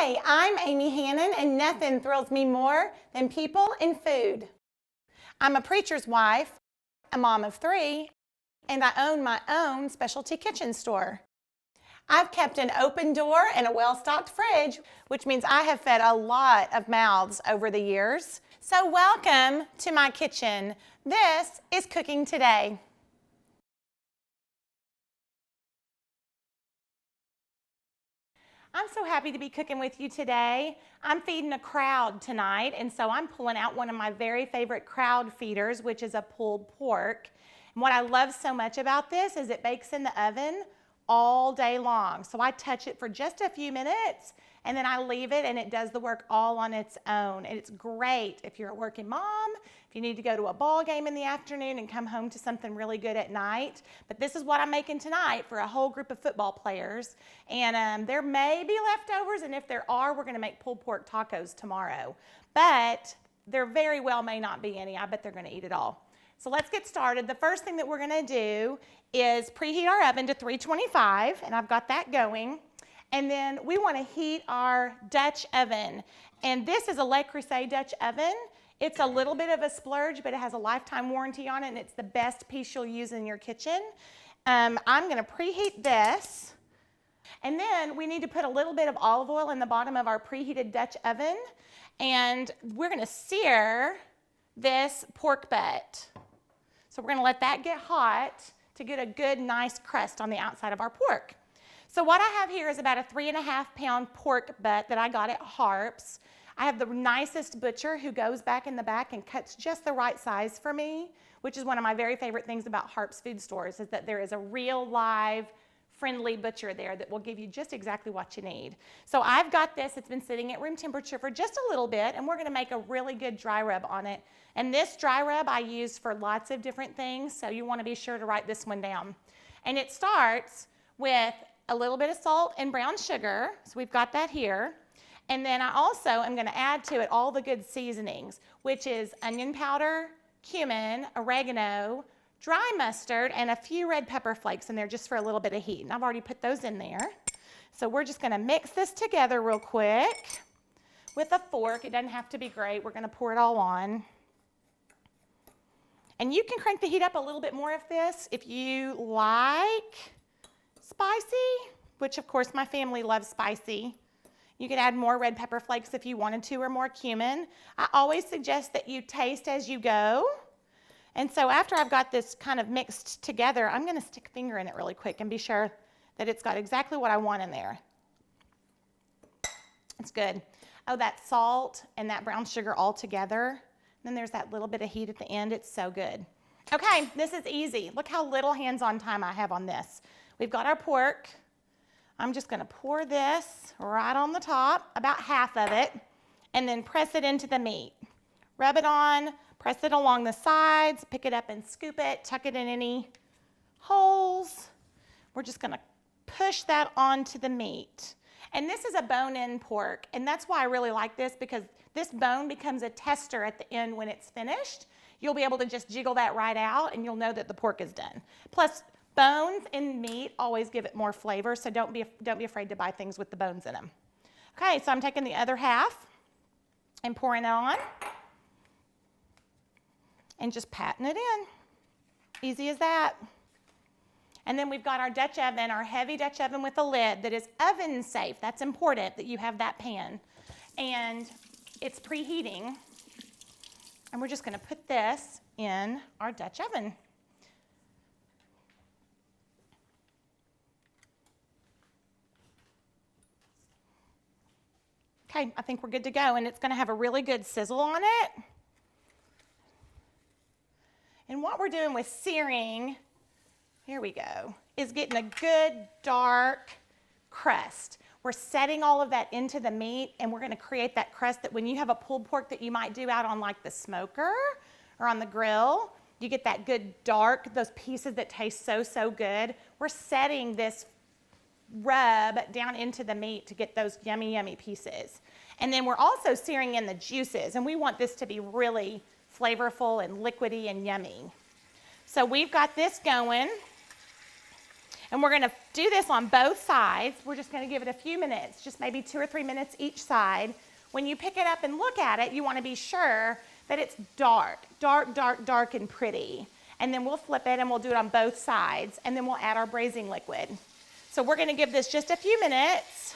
Hi, I'm Amy Hannon, and nothing thrills me more than people and food. I'm a preacher's wife, a mom of 3, and I own my own specialty kitchen store. I've kept an open door and a well-stocked fridge, which means I have fed a lot of mouths over the years. So welcome to my kitchen. This is Cooking Today. I'm so happy to be cooking with you today. I'm feeding a crowd tonight, and so I'm pulling out one of my very favorite crowd feeders, which is a pulled pork. And what I love so much about this is it bakes in the oven all day long. So I touch it for just a few minutes, and then I leave it, and it does the work all on its own. And it's great if you're a working mom, if you need to go to a ball game in the afternoon and come home to something really good at night. But this is what I'm making tonight for a whole group of football players. And there may be leftovers, and if there are, we're gonna make pulled pork tacos tomorrow. But there very well may not be any. I bet they're gonna eat it all. So let's get started. The first thing that we're gonna do is preheat our oven to 325, and I've got that going. And then we wanna heat our Dutch oven. And this is a Le Creuset Dutch oven. It's a little bit of a splurge, but it has a lifetime warranty on it, and it's the best piece you'll use in your kitchen. I'm gonna preheat this. And then we need to put a little bit of olive oil in the bottom of our preheated Dutch oven. And we're gonna sear this pork butt. So we're gonna let that get hot to get a good, nice crust on the outside of our pork. So what I have here is about a 3.5 pound pork butt that I got at Harps. I have the nicest butcher who goes back in the back and cuts just the right size for me, which is one of my very favorite things about Harps food stores, is that there is a real live, friendly butcher there that will give you just exactly what you need. So I've got this, it's been sitting at room temperature for just a little bit, and we're gonna make a really good dry rub on it. And this dry rub I use for lots of different things, so you wanna be sure to write this one down. And it starts with a little bit of salt and brown sugar, so we've got that here. And then I also am gonna add to it all the good seasonings, which is onion powder, cumin, oregano, dry mustard, and a few red pepper flakes in there just for a little bit of heat. And I've already put those in there. So we're just gonna mix this together real quick with a fork. It doesn't have to be great. We're gonna pour it all on. And you can crank the heat up a little bit more of this if you like spicy, which of course my family loves spicy. You could add more red pepper flakes if you wanted to, or more cumin. I always suggest that you taste as you go. And so after I've got this kind of mixed together, I'm gonna stick a finger in it really quick and be sure that it's got exactly what I want in there. It's good. Oh, that salt and that brown sugar all together. And then there's that little bit of heat at the end. It's so good. Okay, this is easy. Look how little hands-on time I have on this. We've got our pork. I'm just gonna pour this right on the top, about half of it, and then press it into the meat. Rub it on, press it along the sides, pick it up and scoop it, tuck it in any holes. We're just gonna push that onto the meat. And this is a bone-in pork, and that's why I really like this, because this bone becomes a tester at the end when it's finished. You'll be able to just jiggle that right out, and you'll know that the pork is done. Plus, bones in meat always give it more flavor, so don't be afraid to buy things with the bones in them. Okay, so I'm taking the other half and pouring it on and just patting it in. Easy as that. And then we've got our Dutch oven, our heavy Dutch oven with a lid that is oven safe. That's important that you have that pan. And it's preheating. And we're just gonna put this in our Dutch oven. Okay, I think we're good to go, and it's gonna have a really good sizzle on it. And what we're doing with searing, here we go, is getting a good dark crust. We're setting all of that into the meat, and we're gonna create that crust that when you have a pulled pork that you might do out on like the smoker or on the grill, you get that good dark, those pieces that taste so, so good. We're setting this rub down into the meat to get those yummy, yummy pieces. And then we're also searing in the juices, and we want this to be really flavorful and liquidy and yummy. So we've got this going, And we're gonna do this on both sides. We're just gonna give it a few minutes, just maybe 2 or 3 minutes each side. When you pick it up and look at it, you wanna be sure that it's dark, dark, dark, dark and pretty. And then we'll flip it and we'll do it on both sides, and then we'll add our braising liquid. So we're gonna give this just a few minutes.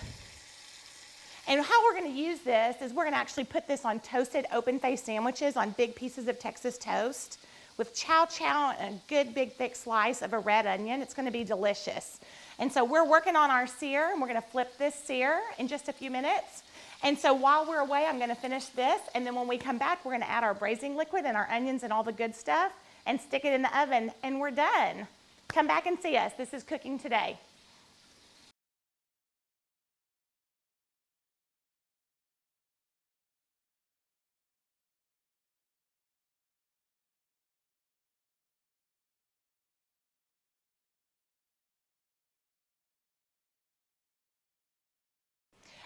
And how we're gonna use this is we're gonna actually put this on toasted open-faced sandwiches on big pieces of Texas toast with chow-chow and a good big thick slice of a red onion. It's gonna be delicious. And so we're working on our sear, and we're gonna flip this sear in just a few minutes. And so while we're away, I'm gonna finish this, and then when we come back, we're gonna add our braising liquid and our onions and all the good stuff and stick it in the oven, and we're done. Come back and see us. This is Cooking Today.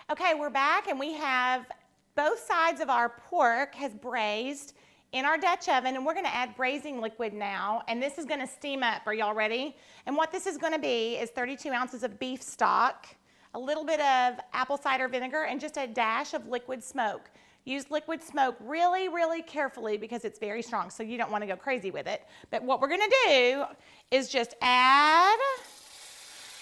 Okay, we're back, and we have both sides of our pork has braised in our Dutch oven, and we're gonna add braising liquid now, and this is gonna steam up. Are y'all ready? And what this is gonna be is 32 ounces of beef stock, a little bit of apple cider vinegar, and just a dash of liquid smoke. Use liquid smoke really, really carefully because it's very strong, so you don't wanna go crazy with it. But what we're gonna do is just add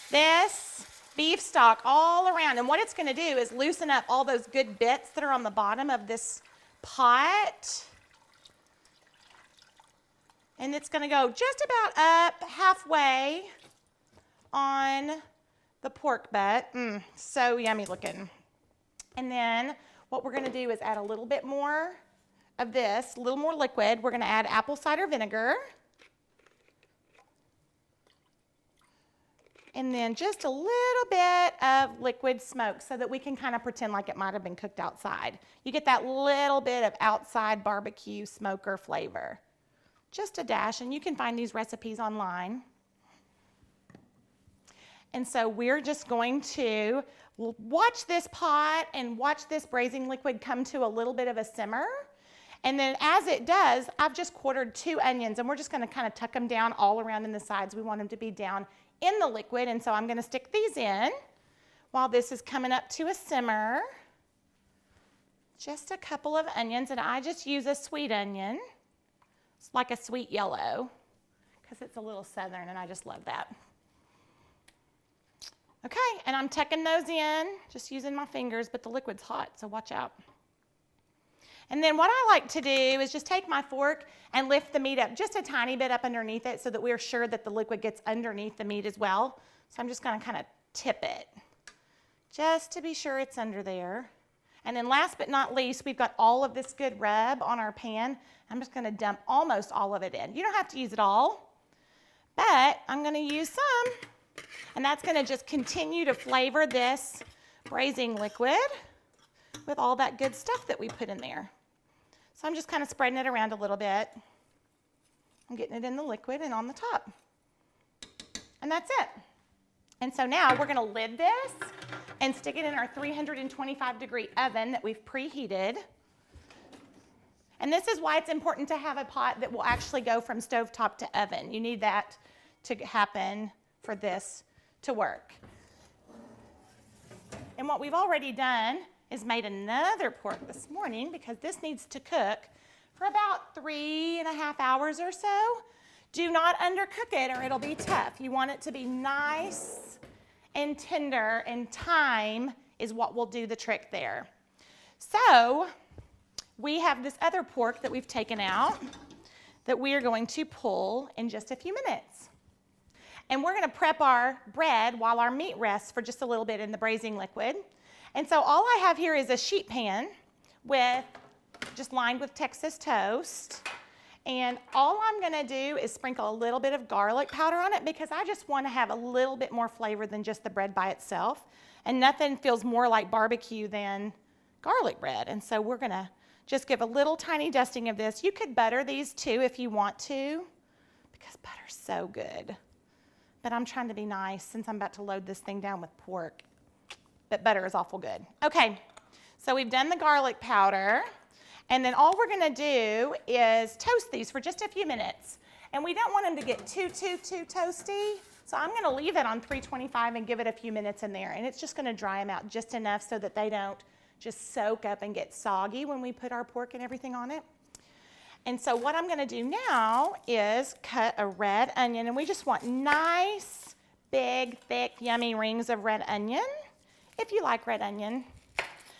this beef stock all around, and what it's gonna do is loosen up all those good bits that are on the bottom of this pot. And it's gonna go just about up halfway on the pork butt. So yummy looking. And then what we're gonna do is add a little bit more of this, a little more liquid. We're gonna add apple cider vinegar. And then just a little bit of liquid smoke so that we can kind of pretend like it might have been cooked outside. You get that little bit of outside barbecue smoker flavor. Just a dash, and you can find these recipes online. And so we're just going to watch this pot and watch this braising liquid come to a little bit of a simmer. And then as it does, I've just quartered 2 onions, and we're just gonna kind of tuck them down all around in the sides. We want them to be down in the liquid, and so I'm gonna stick these in while this is coming up to a simmer. Just a couple of onions, and I just use a sweet onion. It's like a sweet yellow because it's a little southern, and I just love that. Okay, and I'm tucking those in, just using my fingers, but the liquid's hot, so watch out. And then what I like to do is just take my fork and lift the meat up just a tiny bit up underneath it so that we're sure that the liquid gets underneath the meat as well. So I'm just gonna kind of tip it just to be sure it's under there. And then last but not least, we've got all of this good rub on our pan. I'm just gonna dump almost all of it in. You don't have to use it all, but I'm gonna use some. And that's gonna just continue to flavor this braising liquid with all that good stuff that we put in there. So I'm just kind of spreading it around a little bit. I'm getting it in the liquid and on the top. And that's it. And so now we're gonna lid this and stick it in our 325-degree oven that we've preheated. And this is why it's important to have a pot that will actually go from stovetop to oven. You need that to happen for this to work. And what we've already done is made another pork this morning because this needs to cook for about 3.5 hours or so. Do not undercook it or it'll be tough. You want it to be nice and tender, and time is what will do the trick there. So we have this other pork that we've taken out that we are going to pull in just a few minutes. And we're gonna prep our bread while our meat rests for just a little bit in the braising liquid. And so all I have here is a sheet pan just lined with Texas toast. And all I'm gonna do is sprinkle a little bit of garlic powder on it because I just wanna have a little bit more flavor than just the bread by itself. And nothing feels more like barbecue than garlic bread. And so we're gonna just give a little tiny dusting of this. You could butter these too if you want to, because butter's so good. But I'm trying to be nice since I'm about to load this thing down with pork. But butter is awful good. Okay, so we've done the garlic powder, and then all we're gonna do is toast these for just a few minutes. And we don't want them to get too toasty, So I'm gonna leave it on 325 and give it a few minutes in there, and it's just gonna dry them out just enough so that they don't just soak up and get soggy when we put our pork and everything on it. And so what I'm gonna do now is cut a red onion, and we just want nice, big, thick, yummy rings of red onion, if you like red onion.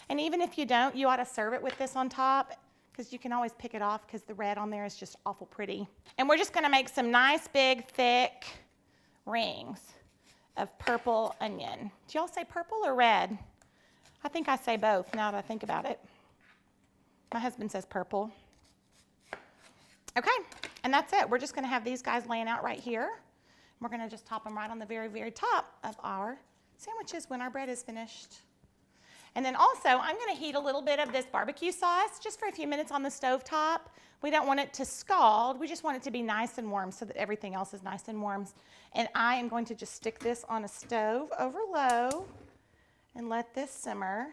And even if you don't, you ought to serve it with this on top, because you can always pick it off because the red on there is just awful pretty. And we're just gonna make some nice, big, thick rings of purple onion. Do y'all say purple or red? I think I say both now that I think about it. My husband says purple. Okay, and that's it. We're just gonna have these guys laying out right here. We're gonna just top them right on the very, very top of our sandwiches when our bread is finished. And then also, I'm gonna heat a little bit of this barbecue sauce just for a few minutes on the stove top. We don't want it to scald. We just want it to be nice and warm so that everything else is nice and warm. And I am going to just stick this on a stove over low and let this simmer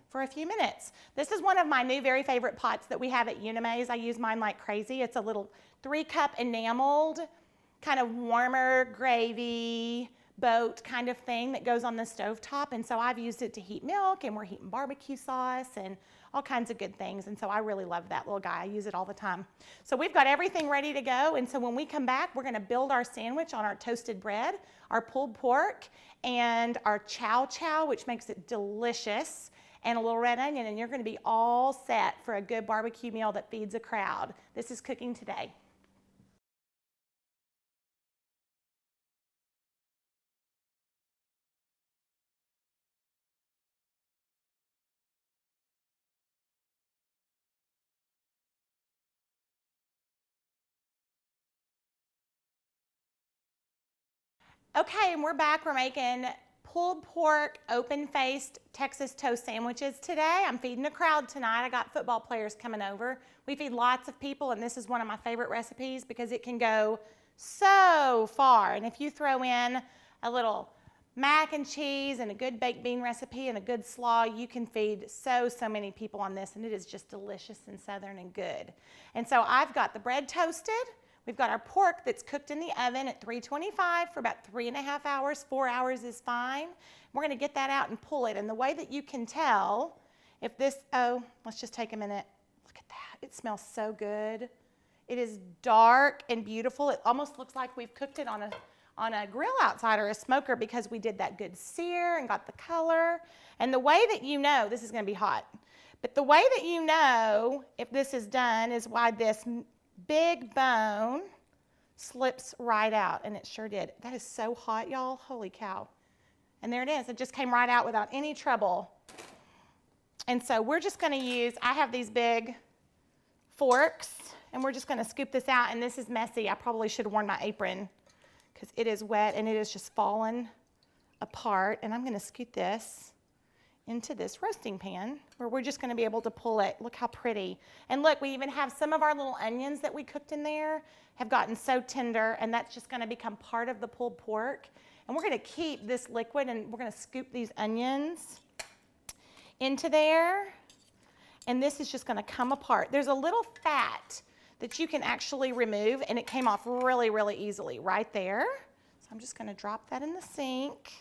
for a few minutes. This is one of my new very favorite pots that we have at Unimaze. I use mine like crazy. It's a little 3-cup enameled, kind of warmer gravy boat kind of thing that goes on the stove top. And so I've used it to heat milk, and we're heating barbecue sauce and all kinds of good things. And so I really love that little guy. I use it all the time. So we've got everything ready to go. And so when we come back, we're gonna build our sandwich on our toasted bread, our pulled pork, and our chow-chow, which makes it delicious, and a little red onion, and you're gonna be all set for a good barbecue meal that feeds a crowd. This is cooking today. Okay, and we're back. We're making pulled pork, open-faced Texas toast sandwiches today. I'm feeding a crowd tonight. I got football players coming over. We feed lots of people, and this is one of my favorite recipes because it can go so far. And if you throw in a little mac and cheese and a good baked bean recipe and a good slaw, you can feed so many people on this, and it is just delicious and southern and good. And so I've got the bread toasted. We've got our pork that's cooked in the oven at 325 for about 3.5 hours. 4 hours is fine. We're gonna get that out and pull it. And the way that you can tell if this, oh, let's just take a minute. Look at that, it smells so good. It is dark and beautiful. It almost looks like we've cooked it on a grill outside or a smoker because we did that good sear and got the color. And the way that you know, this is gonna be hot, but the way that you know if this is done is why this big bone slips right out, and it sure did. That is so hot, y'all. Holy cow. And there it is. It just came right out without any trouble. And so we're just going to use, I have these big forks, and we're just going to scoop this out. And this is messy. I probably should have worn my apron because it is wet and it is just fallen apart. And I'm going to scoot this into this roasting pan where we're just gonna be able to pull it. Look how pretty. And look, we even have some of our little onions that we cooked in there have gotten so tender, and that's just gonna become part of the pulled pork. And we're gonna keep this liquid, and we're gonna scoop these onions into there, and this is just gonna come apart. There's a little fat that you can actually remove, and it came off really, really easily right there. So I'm just gonna drop that in the sink.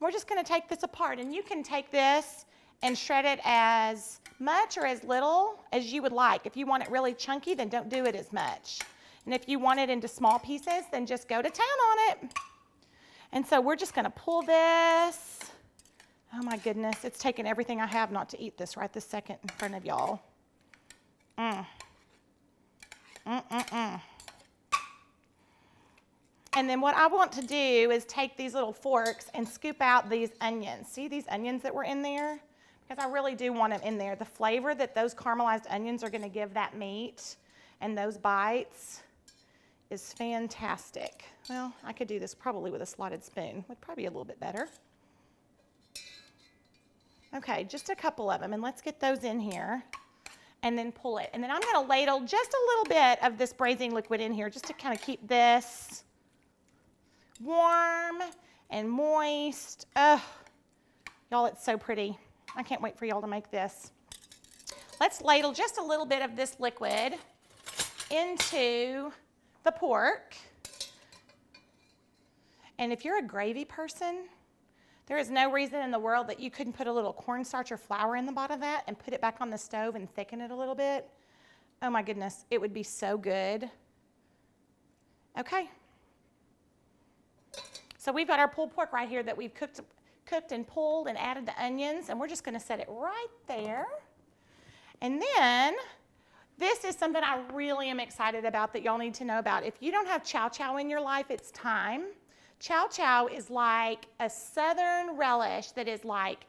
We're just gonna take this apart, and you can take this and shred it as much or as little as you would like. If you want it really chunky, then don't do it as much. And if you want it into small pieces, then just go to town on it. And so we're just gonna pull this. Oh my goodness, it's taken everything I have not to eat this right this second in front of y'all. And then what I want to do is take these little forks and scoop out these onions. See these onions that were in there? Because I really do want them in there. The flavor that those caramelized onions are gonna give that meat and those bites is fantastic. Well, I could do this probably with a slotted spoon. Would probably be a little bit better. Okay, just a couple of them, and let's get those in here and then pull it. And then I'm gonna ladle just a little bit of this braising liquid in here just to kind of keep this warm and moist. Oh, y'all, it's so pretty. I can't wait for y'all to make this. Let's ladle just a little bit of this liquid into the pork. And if you're a gravy person, there is no reason in the world that you couldn't put a little cornstarch or flour in the bottom of that and put it back on the stove and thicken it a little bit. Oh my goodness, it would be so good. Okay. So we've got our pulled pork right here that we've cooked and pulled and added the onions, and we're just gonna set it right there. And then, this is something I really am excited about that y'all need to know about. If you don't have chow-chow in your life, it's time. Chow-chow is like a southern relish that is like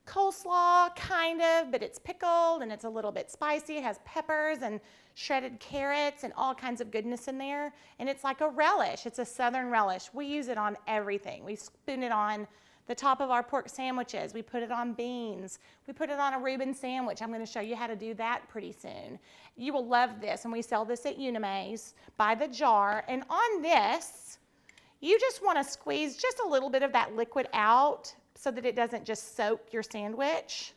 coleslaw, kind of, but it's pickled and it's a little bit spicy. It has peppers and shredded carrots and all kinds of goodness in there. And it's like a relish. It's a southern relish. We use it on everything. We spoon it on the top of our pork sandwiches. We put it on beans. We put it on a Reuben sandwich. I'm going to show you how to do that pretty soon. You will love this, and we sell this at Unimays by the jar. And on this, you just want to squeeze just a little bit of that liquid out so that it doesn't just soak your sandwich.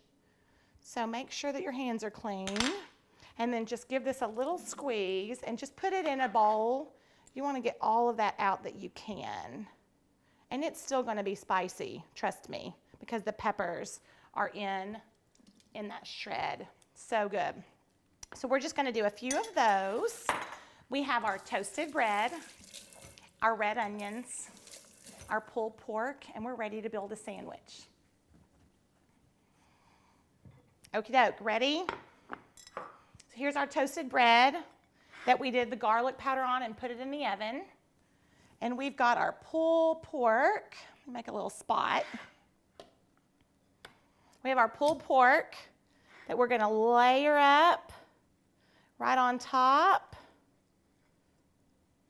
So make sure that your hands are clean, and then just give this a little squeeze and just put it in a bowl. You want to get all of that out that you can. And it's still going to be spicy, trust me, because the peppers are in that shred. So good. So we're just going to do a few of those. We have our toasted bread, our red onions, our pulled pork, and we're ready to build a sandwich. Okie doke, ready? So here's our toasted bread that we did the garlic powder on and put it in the oven. And we've got our pulled pork. Let me make a little spot. We have our pulled pork that we're going to layer up right on top.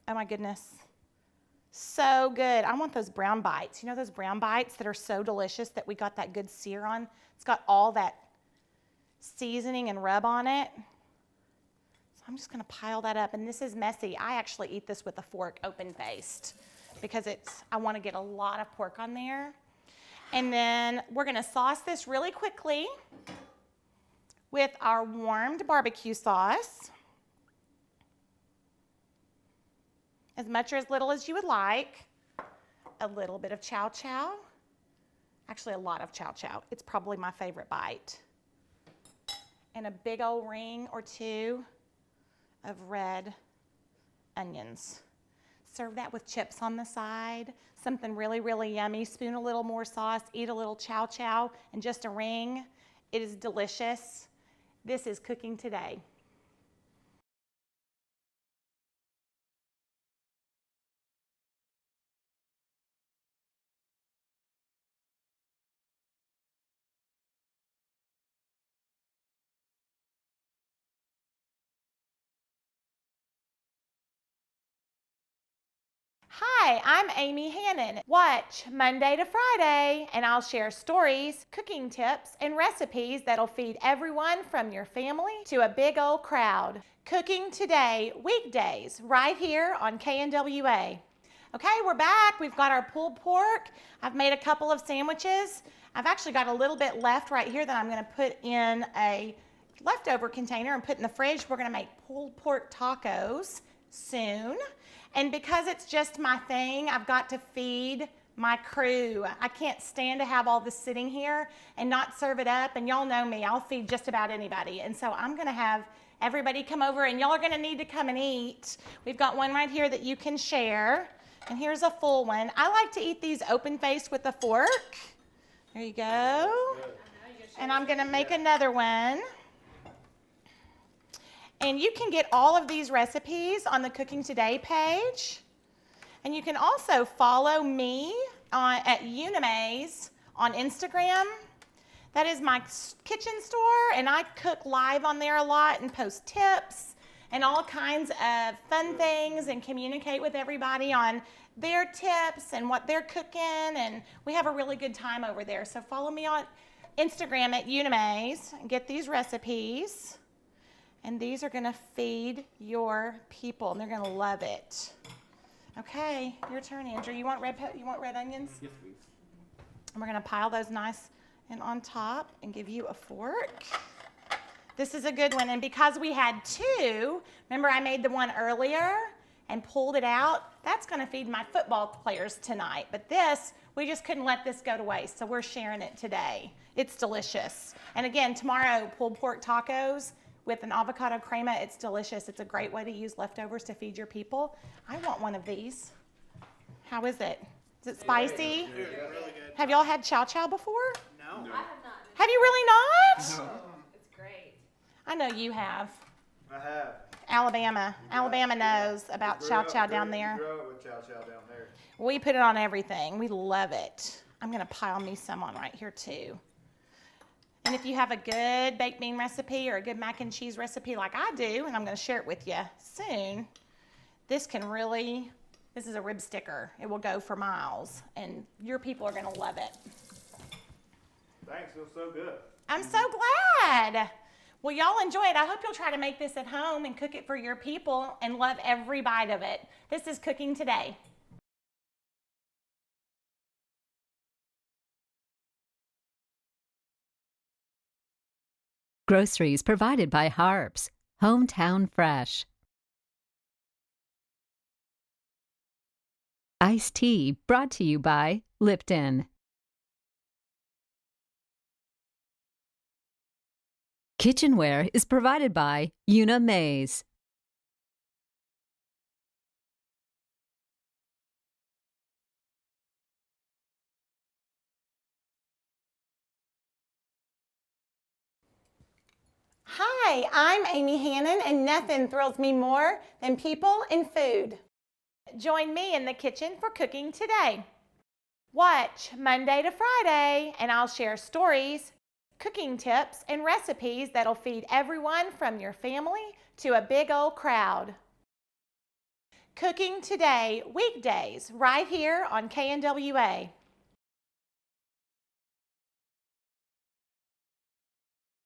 Oh my goodness. So good. I want those brown bites. You know those brown bites that are so delicious that we got that good sear on? It's got all that seasoning and rub on it. I'm just going to pile that up, and this is messy. I actually eat this with a fork open-faced because I want to get a lot of pork on there. And then we're going to sauce this really quickly with our warmed barbecue sauce. As much or as little as you would like. A little bit of chow-chow. Actually, a lot of chow-chow. It's probably my favorite bite. And a big old ring or two of red onions. Serve that with chips on the side, something really, really yummy. Spoon a little more sauce, eat a little chow-chow, and just a ring. It is delicious. This is cooking today. Hi, I'm Amy Hannon. Watch Monday to Friday, and I'll share stories, cooking tips, and recipes that'll feed everyone from your family to a big old crowd. Cooking Today, weekdays, right here on KNWA. Okay, we're back. We've got our pulled pork. I've made a couple of sandwiches. I've actually got a little bit left right here that I'm going to put in a leftover container and put in the fridge. We're going to make pulled pork tacos soon. And because it's just my thing, I've got to feed my crew. I can't stand to have all this sitting here and not serve it up. And y'all know me, I'll feed just about anybody. And so I'm gonna have everybody come over, and y'all are gonna need to come and eat. We've got one right here that you can share. And here's a full one. I like to eat these open-faced with a fork. There you go. And I'm gonna make another one. And you can get all of these recipes on the Cooking Today page. And you can also follow me at Unimays on Instagram. That is my kitchen store, and I cook live on there a lot and post tips and all kinds of fun things and communicate with everybody on their tips and what they're cooking, and we have a really good time over there. So follow me on Instagram at Unimays and get these recipes. And these are gonna feed your people, and they're gonna love it. Okay, your turn, Andrew. You want red onions? Yes, please. And we're gonna pile those nice and on top and give you a fork. This is a good one, and because we had two, remember I made the one earlier and pulled it out? that's gonna feed my football players tonight. But this, we just couldn't let this go to waste, so we're sharing it today. It's delicious. And again, tomorrow, pulled pork tacos with an avocado crema. It's delicious. It's a great way to use leftovers to feed your people. I want one of these. How is it? Is it spicy? Really good. Have y'all had chow-chow before? No. I have not. Have you really not? No. It's great. I know you have. I have. Alabama. Alabama knows about chow-chow down there. Grew up with chow-chow down there. We put it on everything. We love it. I'm gonna pile me some on right here too. And if you have a good baked bean recipe or a good mac and cheese recipe like I do, and I'm gonna share it with you soon, this is a rib sticker. It will go for miles, and your people are gonna love it. Thanks, feels so good. I'm so glad. Well, y'all enjoy it. I hope you'll try to make this at home and cook it for your people and love every bite of it. This is Cooking Today. Groceries provided by Harps, Hometown Fresh. Iced tea brought to you by Lipton. Kitchenware is provided by Una Mays. Hi, I'm Amy Hannon, and nothing thrills me more than people and food. Join me in the kitchen for Cooking Today. Watch Monday to Friday, and I'll share stories, cooking tips, and recipes that'll feed everyone from your family to a big old crowd. Cooking Today, weekdays, right here on KNWA.